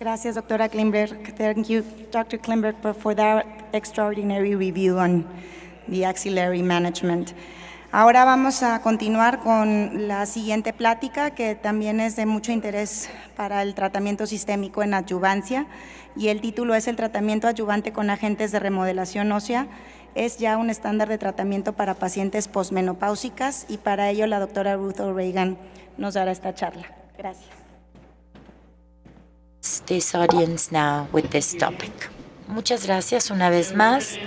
Gracias, doctora Klimberg. Thank you, Dr. Klimberg, for that extraordinary review on the axillary management. Ahora vamos a continuar con la siguiente plática, que también es de mucho interés para el tratamiento sistémico en adyuvancia, y el título es: el tratamiento adyuvante con agentes de remodelación ósea es ya un estándar de tratamiento para pacientes posmenopáusicas, y para ello la doctora Ruth O'Regan nos dará esta charla. Gracias. This audience now with this topic. Muchas gracias una vez más.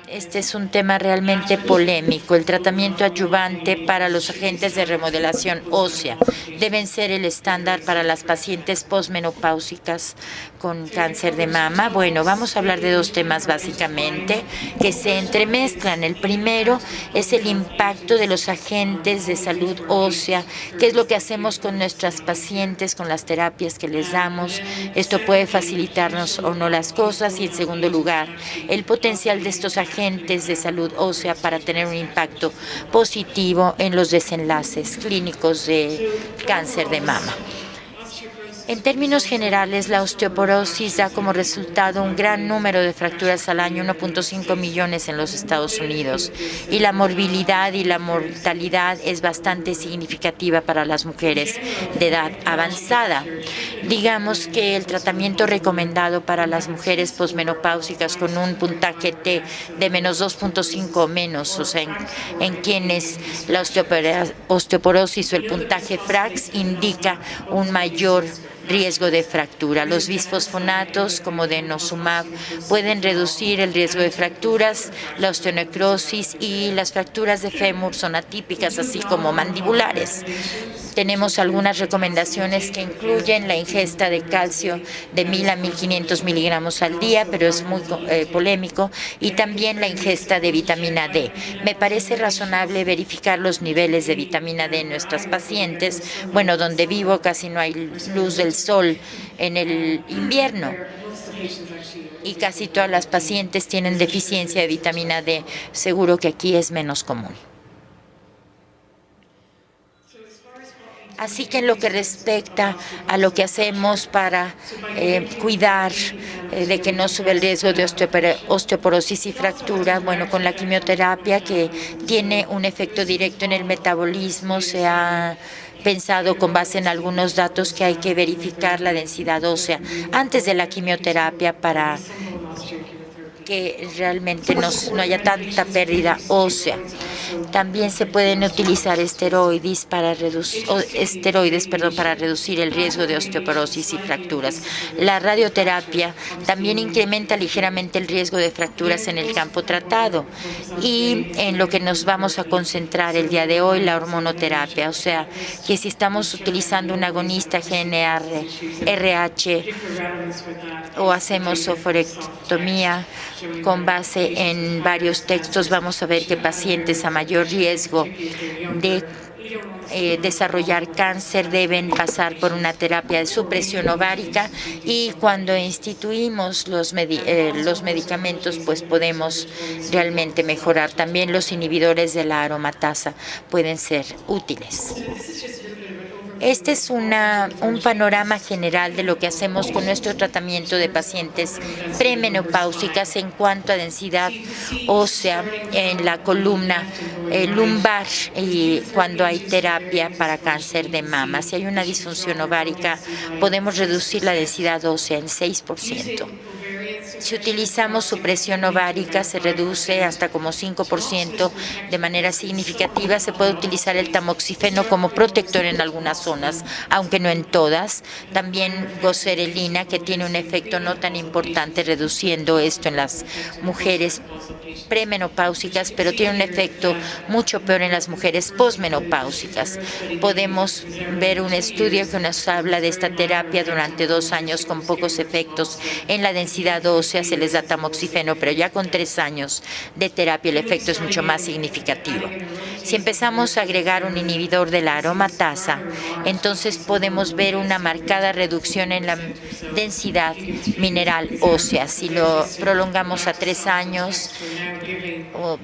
Este es un tema realmente polémico. El tratamiento adyuvante para los agentes de remodelación ósea deben ser el estándar para las pacientes posmenopáusicas con cáncer de mama. Bueno, vamos a hablar de dos temas básicamente que se entremezclan. El primero es el impacto de los agentes de salud ósea, qué es lo que hacemos con nuestras pacientes, con las terapias que les damos. Esto puede facilitarnos o no las cosas. Y en segundo lugar, el potencial de estos agentes de salud ósea para tener un impacto positivo en los desenlaces clínicos de cáncer de mama. En términos generales, la osteoporosis da como resultado un gran número de fracturas al año, 1.5 millones en los Estados Unidos, y la morbilidad y la mortalidad es bastante significativa para las mujeres de edad avanzada. Digamos que el tratamiento recomendado para las mujeres posmenopáusicas con un puntaje T de menos 2.5 o menos, o sea, en quienes la osteoporosis o el puntaje FRAX indica un mayor riesgo de fractura. Los bisfosfonatos, como denosumab, pueden reducir el riesgo de fracturas. La osteonecrosis y las fracturas de fémur son atípicas, así como mandibulares. Tenemos algunas recomendaciones que incluyen la ingesta de calcio de 1.000 a 1.500 miligramos al día, pero es muy polémico, y también la ingesta de vitamina D. Me parece razonable verificar los niveles de vitamina D en nuestras pacientes. Bueno, donde vivo casi no hay luz del sol en el invierno, y casi todas las pacientes tienen deficiencia de vitamina D. Seguro que aquí es menos común. Así que en lo que respecta a lo que hacemos para cuidar de que no sube el riesgo de osteoporosis y fractura, bueno, con la quimioterapia, que tiene un efecto directo en el metabolismo, se ha pensado con base en algunos datos que hay que verificar la densidad ósea antes de la quimioterapia para que realmente no haya tanta pérdida ósea. También se pueden utilizar esteroides para reducir el riesgo de osteoporosis y fracturas. La radioterapia también incrementa ligeramente el riesgo de fracturas en el campo tratado. Y en lo que nos vamos a concentrar el día de hoy, la hormonoterapia, o sea, que si estamos utilizando un agonista GnRH o hacemos oforectomía con base en varios textos, vamos a ver que pacientes a mayor riesgo de desarrollar cáncer deben pasar por una terapia de supresión ovárica, y cuando instituimos los medicamentos, pues podemos realmente mejorar. También los inhibidores de la aromatasa pueden ser útiles. Este es un panorama general de lo que hacemos con nuestro tratamiento de pacientes premenopáusicas en cuanto a densidad ósea en la columna lumbar, y cuando hay terapia para cáncer de mama. Si hay una disfunción ovárica, podemos reducir la densidad ósea en 6%. Si utilizamos supresión ovárica, se reduce hasta como 5% de manera significativa. Se puede utilizar el tamoxifeno como protector en algunas zonas, aunque no en todas. También goserelina, que tiene un efecto no tan importante reduciendo esto en las mujeres premenopáusicas, pero tiene un efecto mucho peor en las mujeres posmenopáusicas. Podemos ver un estudio que nos habla de esta terapia durante 2 años con pocos efectos en la densidad ósea. Se les da tamoxifeno, pero ya con 3 años de terapia el efecto es mucho más significativo. Si empezamos a agregar un inhibidor de la aromatasa, entonces podemos ver una marcada reducción en la densidad mineral ósea. Si lo prolongamos a 3 años,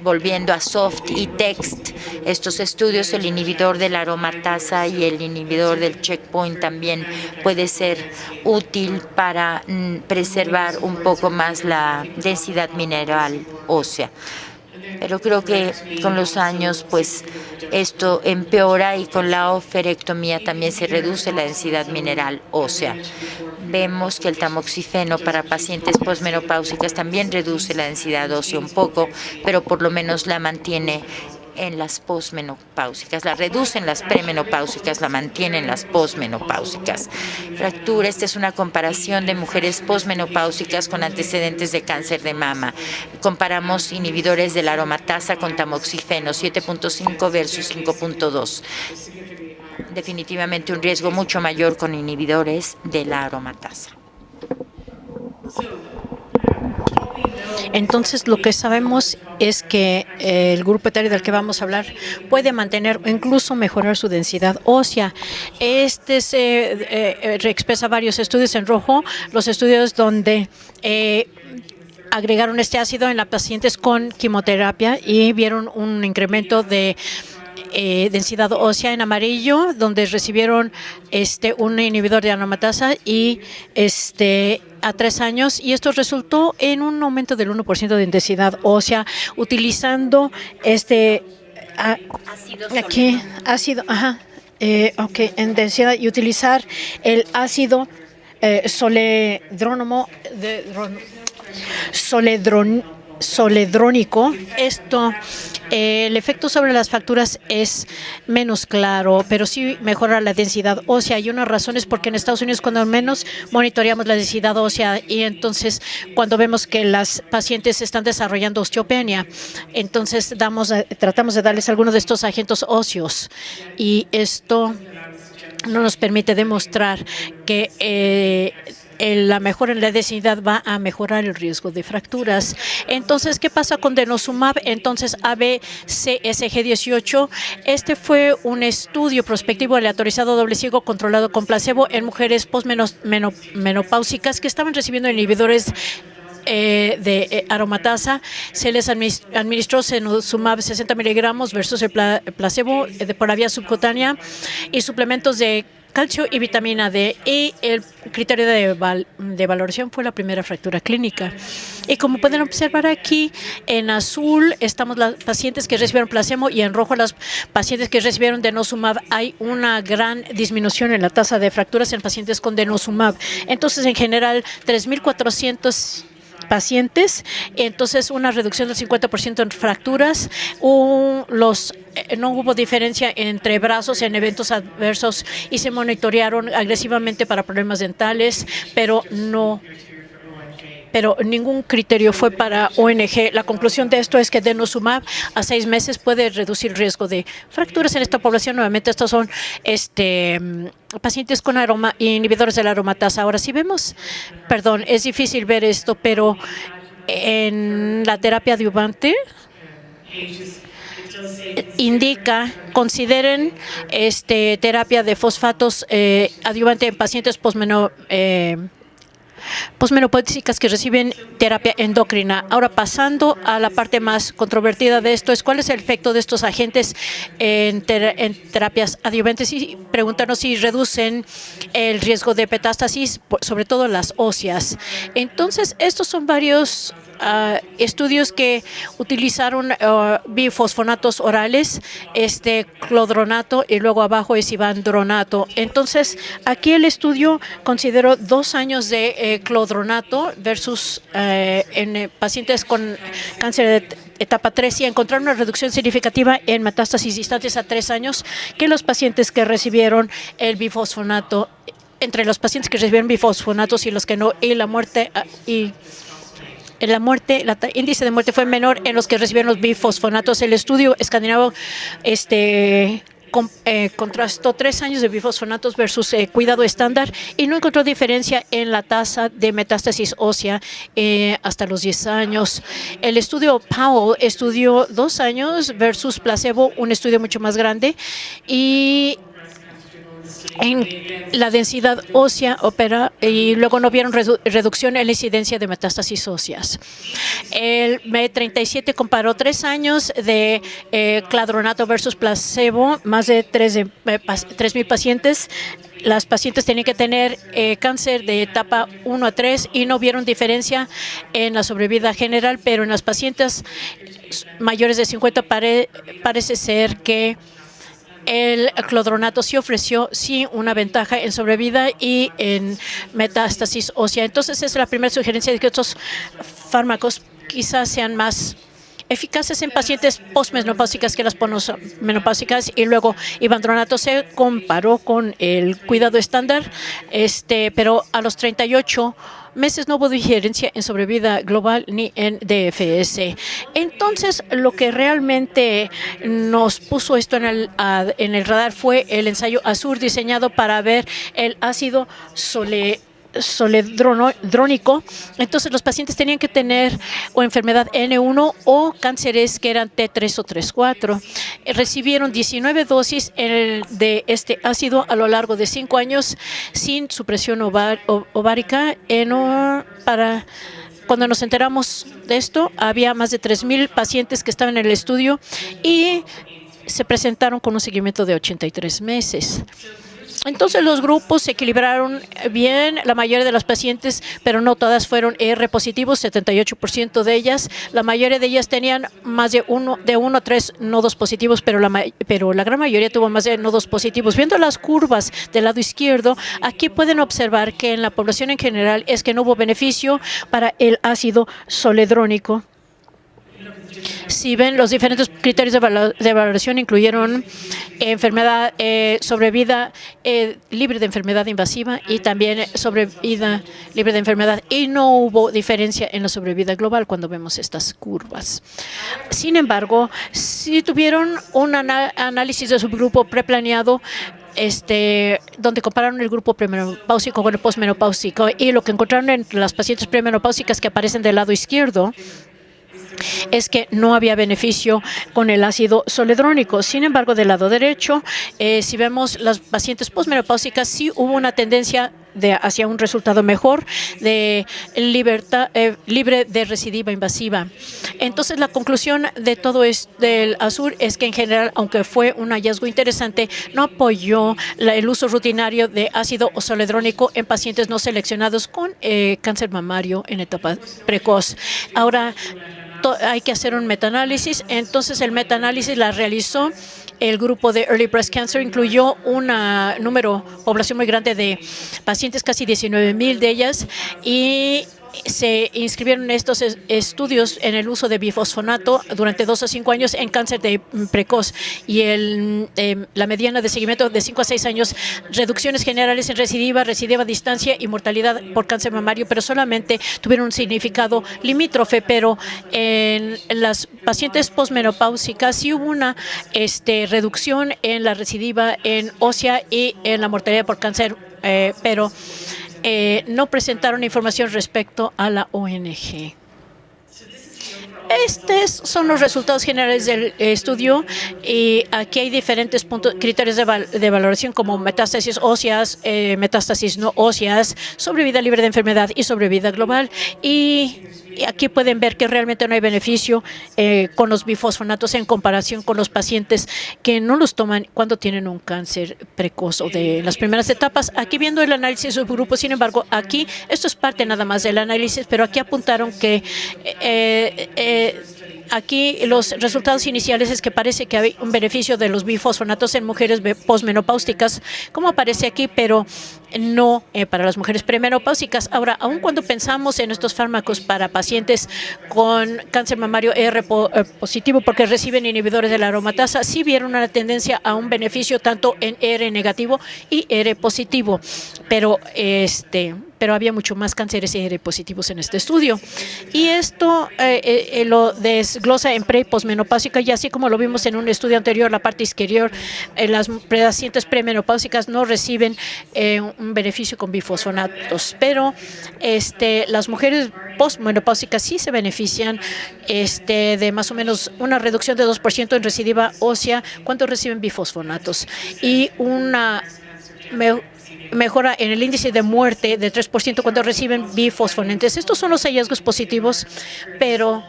volviendo a SOFT y TEXT, estos estudios. El inhibidor de la aromatasa y el inhibidor del checkpoint también puede ser útil para preservar un poco más la densidad mineral ósea. Pero creo que con los años, pues, esto empeora y con la oferectomía también se reduce la densidad mineral ósea. Vemos que el tamoxifeno para pacientes posmenopáusicas también reduce la densidad ósea un poco, pero por lo menos la mantiene en las posmenopáusicas, la reduce en las premenopáusicas, la mantiene en las posmenopáusicas. Fractura, esta es una comparación de mujeres posmenopáusicas con antecedentes de cáncer de mama. Comparamos inhibidores de la aromatasa con tamoxifeno, 7.5 versus 5.2. Definitivamente un riesgo mucho mayor con inhibidores de la aromatasa. Entonces, lo que sabemos es que el grupo etario del que vamos a hablar puede mantener o incluso mejorar su densidad ósea. Este se expresa varios estudios en rojo, los estudios donde agregaron este ácido en las pacientes con quimioterapia y vieron un incremento de densidad ósea. En amarillo, donde recibieron un inhibidor de aromatasa y a 3 años, y esto resultó en un aumento del 1% de densidad ósea utilizando aquí ácido, en densidad, y utilizar el ácido soledrónico. El efecto sobre las fracturas es menos claro, pero sí mejora la densidad ósea. Y una razón es porque en Estados Unidos cuando menos monitoreamos la densidad ósea, y entonces cuando vemos que las pacientes están desarrollando osteopenia, entonces tratamos de darles algunos de estos agentes óseos, y esto no nos permite demostrar que la mejora en la densidad va a mejorar el riesgo de fracturas. Entonces, ¿qué pasa con denosumab? Entonces, ABCSG18, este fue un estudio prospectivo aleatorizado doble ciego controlado con placebo en mujeres posmenopáusicas que estaban recibiendo inhibidores de aromatasa. Se les administró denosumab 60 miligramos versus el placebo por la vía subcutánea y suplementos de calcio y vitamina D, y el criterio de valoración fue la primera fractura clínica. Y como pueden observar aquí, en azul estamos las pacientes que recibieron placebo y en rojo las pacientes que recibieron denosumab. Hay una gran disminución en la tasa de fracturas en pacientes con denosumab. Entonces, en general, 3,400 pacientes, entonces una reducción del 50% en fracturas. No hubo diferencia entre brazos en eventos adversos y se monitorearon agresivamente para problemas dentales, pero ningún criterio fue para ONG. La conclusión de esto es que denosumab a 6 meses puede reducir el riesgo de fracturas en esta población. Nuevamente, estos son pacientes con inhibidores de la aromatasa. Ahora, si vemos, es difícil ver esto, pero en la terapia adyuvante consideren terapia de fosfatos adyuvante en pacientes posmenopáusicas que reciben terapia endocrina. Ahora, pasando a la parte más controvertida de esto, es cuál es el efecto de estos agentes en terapias adyuvantes, y preguntarnos si reducen el riesgo de metástasis, sobre todo las óseas. Entonces, estos son varios estudios que utilizaron bifosfonatos orales, clodronato, y luego abajo es ivandronato. Entonces, aquí el estudio consideró 2 años de clodronato versus en pacientes con cáncer de etapa 3, y encontraron una reducción significativa en metástasis distantes a 3 años que los pacientes que recibieron el bifosfonato, entre los pacientes que recibieron bifosfonatos y los que no, y el índice de muerte fue menor en los que recibieron los bifosfonatos. El estudio escandinavo contrastó 3 años de bifosfonatos versus cuidado estándar y no encontró diferencia en la tasa de metástasis ósea hasta los 10 años. El estudio Powell estudió 2 años versus placebo, un estudio mucho más grande, y en la densidad ósea y luego no vieron reducción en la incidencia de metástasis óseas. El M37 comparó 3 años de cladronato versus placebo, más de 3,000 pacientes. Las pacientes tenían que tener cáncer de etapa 1 a 3 y no vieron diferencia en la sobrevida general, pero en las pacientes mayores de 50 parece ser que el clodronato sí ofreció una ventaja en sobrevida y en metástasis ósea. Entonces, esa es la primera sugerencia de que estos fármacos quizás sean más eficaces en pacientes postmenopáusicas que las posmenopáusicas. Y luego ivandronato se comparó con el cuidado estándar, pero a los 38 meses no hubo diferencia en sobrevida global ni en DFS. Entonces, lo que realmente nos puso esto en el radar fue el ensayo AZUR, diseñado para ver el ácido soledrónico. Entonces, los pacientes tenían que tener o enfermedad N1 o cánceres que eran T3 o T4. Recibieron 19 dosis de este ácido a lo largo de 5 años sin supresión ovárica. Cuando nos enteramos de esto, había más de 3,000 pacientes que estaban en el estudio y se presentaron con un seguimiento de 83 meses. Entonces, los grupos se equilibraron bien, la mayoría de las pacientes, pero no todas fueron ER positivos, 78% de ellas. La mayoría de ellas tenían más de 1 a 3 nodos positivos, pero la gran mayoría tuvo más de nodos positivos. Viendo las curvas del lado izquierdo, aquí pueden observar que en la población en general es que no hubo beneficio para el ácido soledrónico. Si ven, los diferentes criterios de valoración incluyeron enfermedad, sobrevida libre de enfermedad invasiva y también sobrevida libre de enfermedad, y no hubo diferencia en la sobrevida global cuando vemos estas curvas. Sin embargo, si tuvieron un análisis de subgrupo preplaneado, donde compararon el grupo premenopáusico con el posmenopáusico, y lo que encontraron en las pacientes premenopáusicas que aparecen del lado izquierdo es que no había beneficio con el ácido soledrónico. Sin embargo, del lado derecho, si vemos las pacientes posmenopáusicas, sí hubo una tendencia hacia un resultado mejor de libre de recidiva invasiva. Entonces, la conclusión de todo esto del AZUR es que en general, aunque fue un hallazgo interesante, no apoyó el uso rutinario de ácido soledrónico en pacientes no seleccionados con cáncer mamario en etapa precoz. Ahora, hay que hacer un metaanálisis. Entonces, el metaanálisis la realizó el grupo de Early Breast Cancer, incluyó población muy grande de pacientes, casi 19,000 de ellas, y se inscribieron en estos estudios en el uso de bifosfonato durante 2 a 5 años en cáncer de precoz, y la mediana de seguimiento de 5 a 6 años, reducciones generales en recidiva a distancia y mortalidad por cáncer mamario, pero solamente tuvieron un significado limítrofe. Pero en las pacientes posmenopáusicas sí hubo una reducción en la recidiva en ósea y en la mortalidad por cáncer, pero no presentaron información respecto a la ONG. Estos son los resultados generales del estudio, y aquí hay diferentes criterios de valoración, como metástasis óseas, metástasis no óseas, sobrevida libre de enfermedad y sobrevida global. Y aquí pueden ver que realmente no hay beneficio con los bifosfonatos en comparación con los pacientes que no los toman cuando tienen un cáncer precoz o de las primeras etapas. Aquí viendo el análisis de subgrupos, sin embargo, aquí esto es parte nada más del análisis, pero aquí apuntaron que aquí los resultados iniciales es que parece que hay un beneficio de los bifosfonatos en mujeres posmenopáusicas, como aparece aquí, pero no para las mujeres premenopáusicas. Ahora, aun cuando pensamos en estos fármacos para pacientes con cáncer mamario ER positivo porque reciben inhibidores de la aromatasa, sí vieron una tendencia a un beneficio tanto en ER negativo y ER positivo, pero había mucho más cánceres ER positivos en este estudio. Y esto lo desglosa en pre y posmenopáusica, y así como lo vimos en un estudio anterior, la parte izquierda, las pacientes premenopáusicas no reciben un beneficio con bifosfonatos, pero las mujeres postmenopáusicas sí se benefician de más o menos una reducción de 2% en recidiva ósea cuando reciben bifosfonatos, y una mejora en el índice de muerte de 3% cuando reciben bifosfonentes. Estos son los hallazgos positivos, pero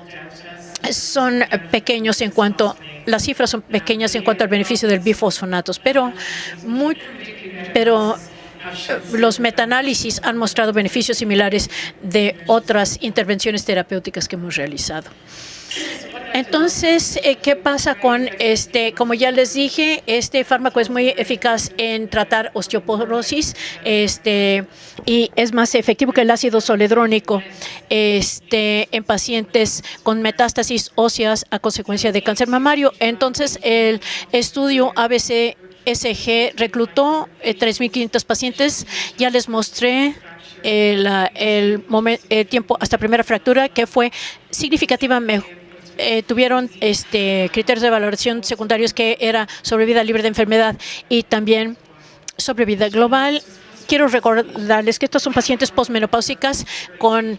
son pequeños en cuanto, las cifras son pequeñas en cuanto al beneficio del bifosfonatos, pero los metaanálisis han mostrado beneficios similares de otras intervenciones terapéuticas que hemos realizado. Entonces, ¿qué pasa con este? Como ya les dije, este fármaco es muy eficaz en tratar osteoporosis, y es más efectivo que el ácido zoledrónico, en pacientes con metástasis óseas a consecuencia de cáncer mamario. Entonces, el estudio ABC-SG reclutó 3.500 pacientes. Ya les mostré el tiempo hasta primera fractura, que fue significativamente tuvieron criterios de valoración secundarios, que era sobrevida libre de enfermedad y también sobrevida global. Quiero recordarles que estos son pacientes posmenopáusicas con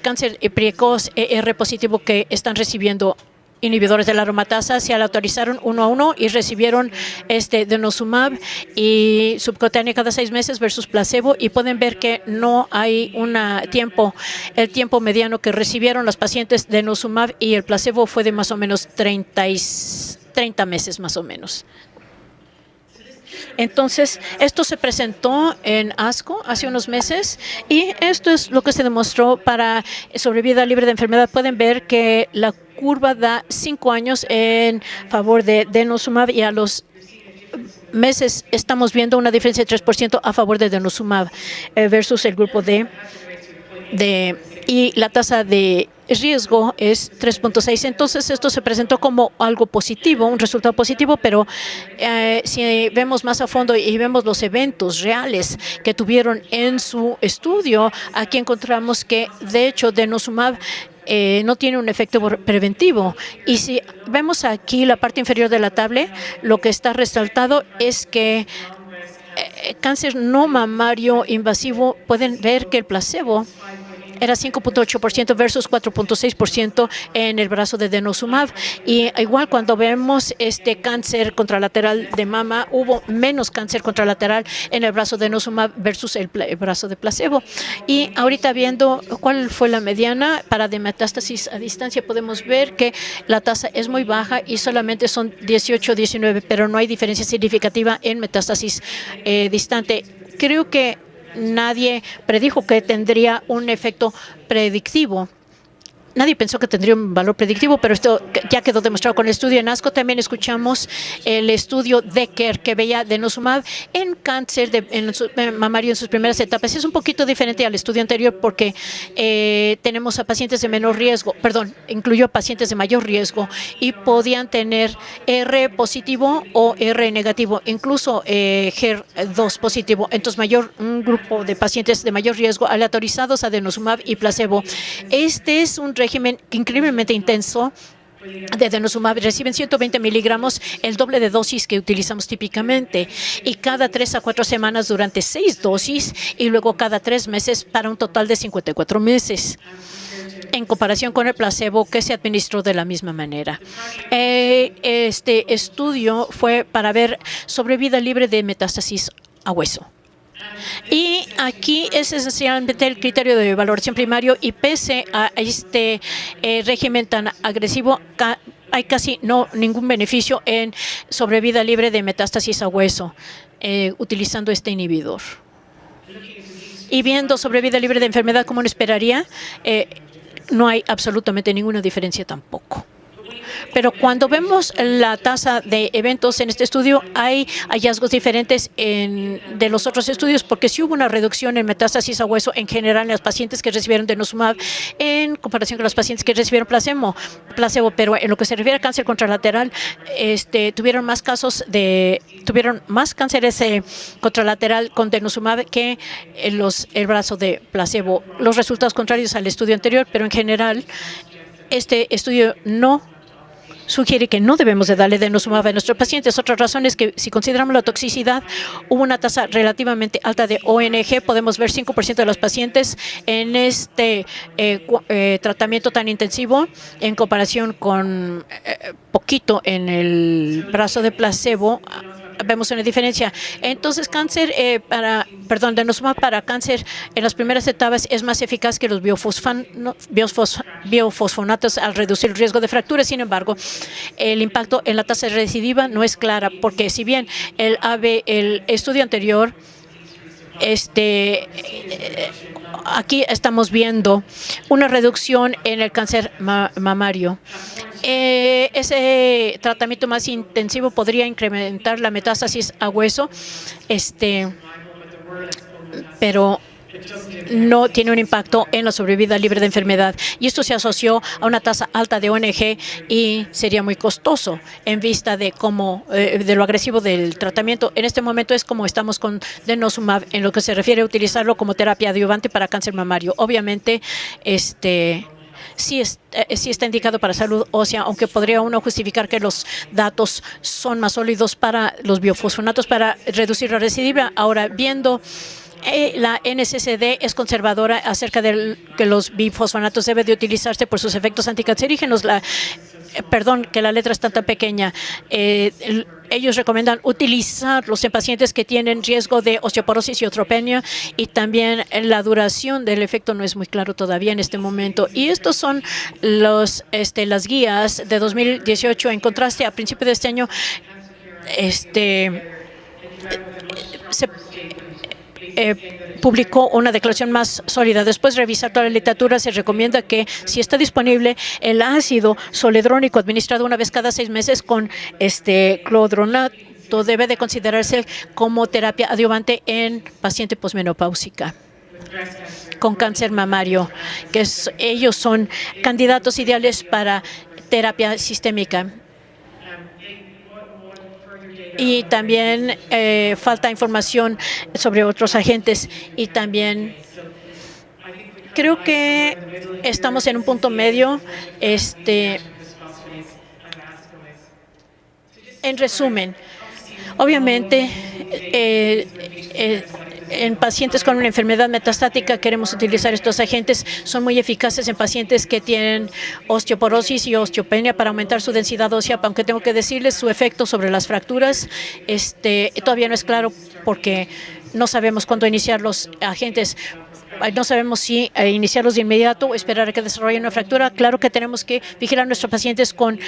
cáncer precoz ER positivo que están recibiendo inhibidores de la aromatasa. Se autorizaron 1 a 1 y recibieron denosumab y subcutánea cada 6 meses versus placebo, y pueden ver que no hay el tiempo mediano que recibieron los pacientes denosumab y el placebo fue de más o menos 30 meses más o menos. Entonces, esto se presentó en ASCO hace unos meses y esto es lo que se demostró para sobrevida libre de enfermedad. Pueden ver que la curva da 5 años en favor de denosumab y a los meses estamos viendo una diferencia de 3% a favor de denosumab versus el grupo y la tasa de riesgo es 3.6. Entonces, esto se presentó como algo positivo, un resultado positivo, pero si vemos más a fondo y vemos los eventos reales que tuvieron en su estudio, aquí encontramos que, de hecho, denosumab no tiene un efecto preventivo. Y si vemos aquí la parte inferior de la tabla, lo que está resaltado es que cáncer no mamario invasivo, pueden ver que el placebo era 5.8% versus 4.6% en el brazo de denosumab. Y igual cuando vemos cáncer contralateral de mama, hubo menos cáncer contralateral en el brazo de denosumab versus el brazo de placebo. Y ahorita viendo cuál fue la mediana para de metástasis a distancia, podemos ver que la tasa es muy baja y solamente son 18, 19, pero no hay diferencia significativa en metástasis distante. Creo que nadie predijo que tendría un efecto predictivo. Nadie pensó que tendría un valor predictivo, pero esto ya quedó demostrado con el estudio en ASCO. También escuchamos el estudio Decker que veía denosumab en cáncer mamario en sus primeras etapas. Es un poquito diferente al estudio anterior porque tenemos a pacientes de menor riesgo, incluyó a pacientes de mayor riesgo y podían tener R positivo o R negativo, incluso HER2 positivo. Entonces, un grupo de pacientes de mayor riesgo aleatorizados a denosumab y placebo. Este es un régimen increíblemente intenso de denosumab. Reciben 120 miligramos, el doble de dosis que utilizamos típicamente, y cada 3 a 4 semanas durante 6 dosis y luego cada 3 meses para un total de 54 meses. En comparación con el placebo que se administró de la misma manera. Este estudio fue para ver sobrevida libre de metástasis a hueso. Y aquí es esencialmente el criterio de valoración primario, y pese a este régimen tan agresivo, hay casi ningún beneficio en sobrevida libre de metástasis a hueso utilizando este inhibidor. Y viendo sobrevida libre de enfermedad como uno esperaría, no hay absolutamente ninguna diferencia tampoco. Pero cuando vemos la tasa de eventos en este estudio, hay hallazgos diferentes de los otros estudios, porque sí hubo una reducción en metástasis a hueso en general en los pacientes que recibieron denosumab en comparación con los pacientes que recibieron placebo, pero en lo que se refiere a cáncer contralateral, tuvieron más cánceres contralateral con denosumab que el brazo de placebo. Los resultados contrarios al estudio anterior, pero en general este estudio no sugiere que no debemos de darle denosumab a nuestros pacientes. Otra razón es que si consideramos la toxicidad, hubo una tasa relativamente alta de ONG. Podemos ver 5% de los pacientes en este tratamiento tan intensivo en comparación con poquito en el brazo de placebo. vemos una diferencia. Entonces, cáncer denosumab para cáncer en las primeras etapas es más eficaz que los biofosfonatos al reducir el riesgo de fracturas. Sin embargo, el impacto en la tasa de recidiva no es clara, porque si bien el estudio anterior, aquí estamos viendo una reducción en el cáncer mamario. Ese tratamiento más intensivo podría incrementar la metástasis a hueso, pero no tiene un impacto en la sobrevida libre de enfermedad. Y esto se asoció a una tasa alta de ONG y sería muy costoso en vista de lo agresivo del tratamiento. En este momento es como estamos con denosumab en lo que se refiere a utilizarlo como terapia adyuvante para cáncer mamario. Obviamente, sí está indicado para salud ósea, aunque podría uno justificar que los datos son más sólidos para los biofosfonatos para reducir la recidiva. Ahora, viendo la NCCD es conservadora acerca de que los bifosfonatos deben de utilizarse por sus efectos anticancerígenos. Perdón que la letra está tan pequeña. Ellos recomiendan utilizarlos en pacientes que tienen riesgo de osteoporosis y osteopenia, y también la duración del efecto no es muy claro todavía en este momento. Y estos son las guías de 2018. En contraste, a principios de este año, publicó una declaración más sólida. Después de revisar toda la literatura, se recomienda que, si está disponible, el ácido zoledrónico administrado una vez cada 6 meses con clodronato debe de considerarse como terapia adyuvante en paciente posmenopáusica con cáncer mamario, que ellos son candidatos ideales para terapia sistémica. Y también falta información sobre otros agentes, y también creo que estamos en un punto medio. En resumen, obviamente, en pacientes con una enfermedad metastática queremos utilizar estos agentes. Son muy eficaces en pacientes que tienen osteoporosis y osteopenia para aumentar su densidad ósea, aunque tengo que decirles su efecto sobre las fracturas todavía no es claro, porque no sabemos cuándo iniciar los agentes. No sabemos si iniciarlos de inmediato o esperar a que desarrollen una fractura. Claro que tenemos que vigilar a nuestros pacientes con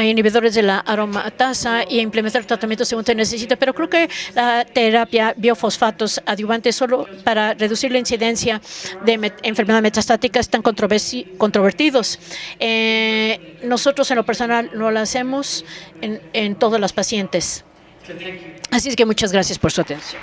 inhibidores de la aromatasa y implementar tratamientos según se necesita, pero creo que la terapia biofosfatos adyuvantes solo para reducir la incidencia de enfermedad metastática están controvertidos. Nosotros en lo personal no lo hacemos en todos los pacientes. Así es que muchas gracias por su atención.